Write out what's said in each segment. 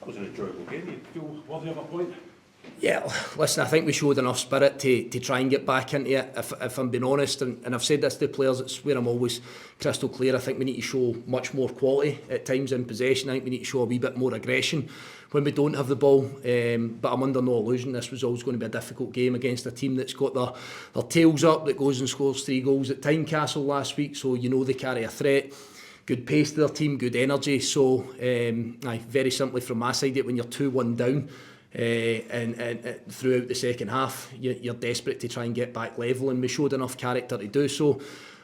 was an enjoyable game. You feel worthy of a point? Yeah, listen, I think we showed enough spirit to try and get back into it, if I'm being honest, and I've said this to the players, it's where I'm always crystal clear. I think we need to show much more quality at times in possession. I think we need to show a wee bit more aggression when we don't have the ball, but I'm under no illusion this was always going to be a difficult game against a team that's got their tails up, that goes and scores 3 goals at Tynecastle last week, so you know they carry a threat. Good pace to their team, good energy, so very simply from my side, when you're 2-1 down, and throughout the second half, you're desperate to try and get back level, and we showed enough character to do so.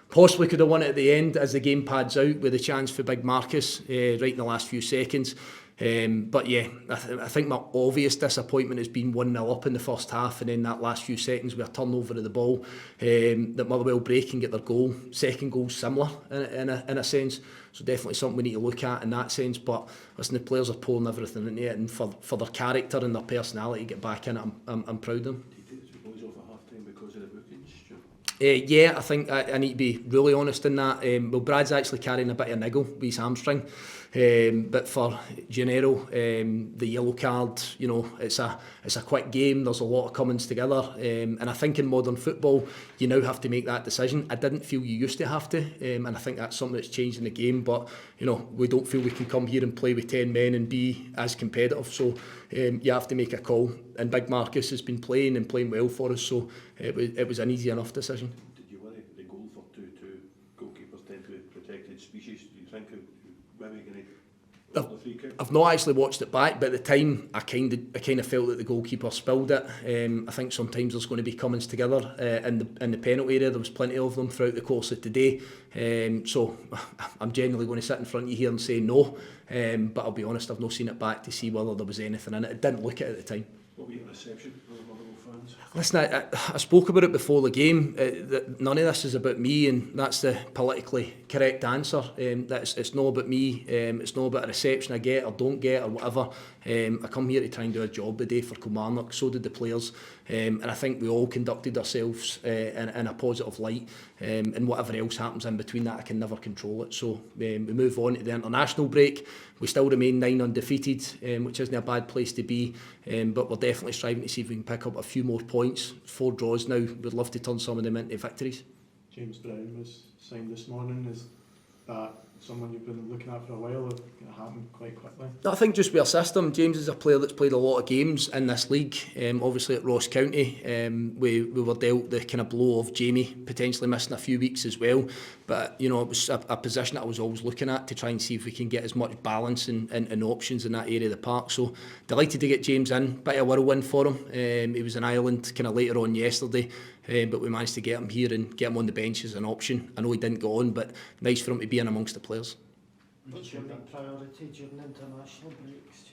Possibly could have won it at the end as the game pads out with a chance for Big Marcus right in the last few seconds. But yeah, I think my obvious disappointment has been 1-0 up in the first half, and then that last few seconds with a turnover of the ball that Motherwell break and get their goal. Second goal similar in a sense, so definitely something we need to look at in that sense. But listen, the players are pulling everything into it, and for their character and their personality to get back in it, I'm proud of them. Do you take the boys off at half time because of the bookings, Stuart? Yeah, I think I need to be really honest in that. Well, Brad's actually carrying a bit of niggle with his hamstring, but for Gennaro, the yellow card, you know, it's a quick game. There's a lot of comings together, and I think in modern football you now have to make that decision. I didn't feel you used to have to, and I think that's something that's changed in the game. But you know, we don't feel we can come here and play with 10 men and be as competitive. So you have to make a call. And Big Marcus has been playing and playing well for us, so it was an easy enough decision. Did you worry the goal for 2-2? Goalkeepers tend to be protected species. Do you think where are we going to? I've not actually watched it back, but at the time I kind of felt that the goalkeeper spilled it. I think sometimes there's going to be comings together in the penalty area. There was plenty of them throughout the course of today. So I'm generally going to sit in front of you here and say no. But I'll be honest, I've not seen it back to see whether there was anything in it. It didn't look it at the time. What were your reception from the Motherwell fans? Listen, I spoke about it before the game. None of this is about me, and that's the politically correct answer. It's not about me. It's not about a reception I get or don't get or whatever. I come here to try and do a job today for Kilmarnock. So did the players, and I think we all conducted ourselves in a positive light. And whatever else happens in between that, I can never control it. So we move on to the international break. We still remain 9 undefeated, which isn't a bad place to be. But we're definitely striving to see if we can pick up a few more points. 4 draws now. We'd love to turn some of them into victories. James Brown was signed this morning. Is that someone you've been looking at for a while, or going to happen quite quickly? I think just with our system, James is a player that's played a lot of games in this league. Obviously at Ross County, we were dealt the kind of blow of Jamie potentially missing a few weeks as well. But you know, it was a position that I was always looking at to try and see if we can get as much balance and options in that area of the park. So delighted to get James in. Bit of a whirlwind for him. He was in Ireland kind of later on yesterday. But we managed to get him here and get him on the bench as an option. I know he didn't go on, but nice for him to be in amongst the players. What's your main priority during international breaks?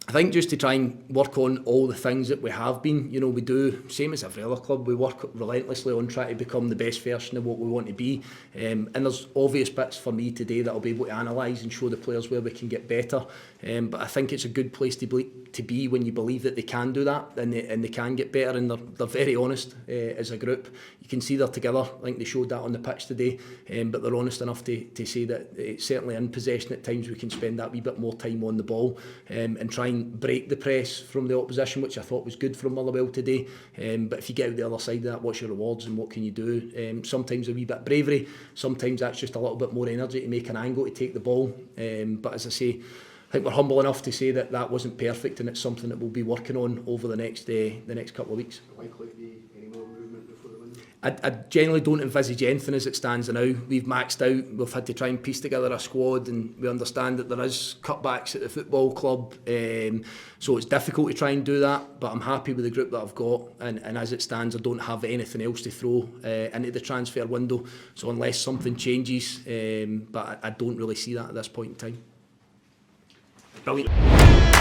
I think just to try and work on all the things that we have been. You know, we do, same as every other club, we work relentlessly on trying to become the best version of what we want to be. And there's obvious bits for me today that I'll be able to analyse and show the players where we can get better. But I think it's a good place to be when you believe that they can do that and they can get better, and they're very honest as a group. You can see they're together. I think they showed that on the pitch today, but they're honest enough to say that it's certainly in possession at times we can spend that wee bit more time on the ball and try and break the press from the opposition, which I thought was good from Motherwell today. But if you get out the other side of that, what's your rewards and what can you do? Sometimes a wee bit bravery, sometimes that's just a little bit more energy to make an angle to take the ball. But as I say, I think we're humble enough to say that that wasn't perfect, and it's something that we'll be working on over the next couple of weeks. Likely to be any more movement before the window? I generally don't envisage anything as it stands now. We've maxed out. We've had to try and piece together a squad, and we understand that there is cutbacks at the football club, so it's difficult to try and do that. But I'm happy with the group that I've got, and as it stands, I don't have anything else to throw into the transfer window. So unless something changes, but I don't really see that at this point in time. Brilliant.